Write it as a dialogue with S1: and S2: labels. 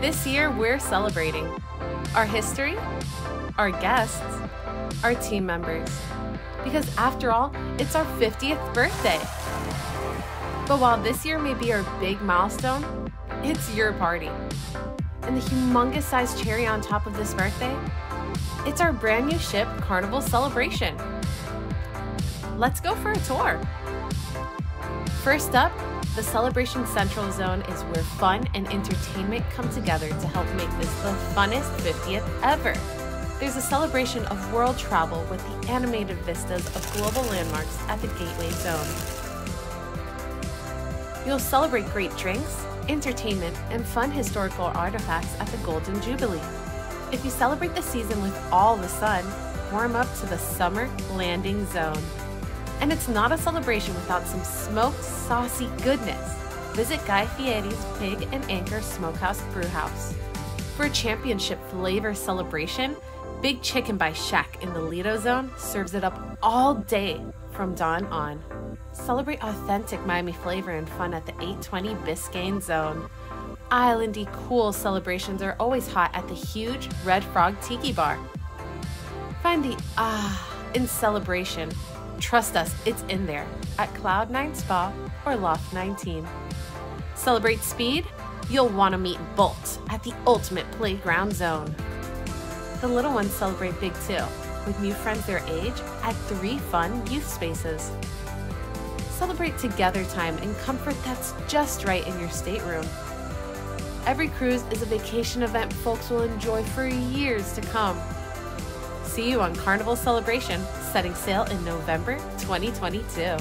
S1: This year, we're celebrating our history, our guests, our team members. Because after all, it's our 50th birthday. But while this year may be our big milestone, it's your party. And the humongous sized cherry on top of this birthday, it's our brand new ship, Carnival Celebration. Let's go for a tour. First up, the Celebration Central Zone is where fun and entertainment come together to help make this the funnest 50th ever. There's a celebration of world travel with the animated vistas of global landmarks at the Gateway Zone. You'll celebrate great drinks, entertainment, and fun historical artifacts at the Golden Jubilee. If you celebrate the season with all the sun, warm up to the Summer Landing Zone. And it's not a celebration without some smoked, saucy goodness. Visit Guy Fieri's Pig and Anchor Smokehouse Brewhouse. For a championship flavor celebration, Big Chicken by Shack in the Lido Zone serves it up all day from dawn on. Celebrate authentic Miami flavor and fun at the 820 Biscayne Zone. Islandy cool celebrations are always hot at the huge Red Frog Tiki Bar. Find the in celebration. Trust us, it's in there at Cloud9 Spa or Loft 19. Celebrate speed? You'll want to meet Bolt at the Ultimate Playground Zone. The little ones celebrate big too, with new friends their age at 3 fun youth spaces. Celebrate together time and comfort that's just right in your stateroom. Every cruise is a vacation event folks will enjoy for years to come. See you on Carnival Celebration, setting sail in November 2022.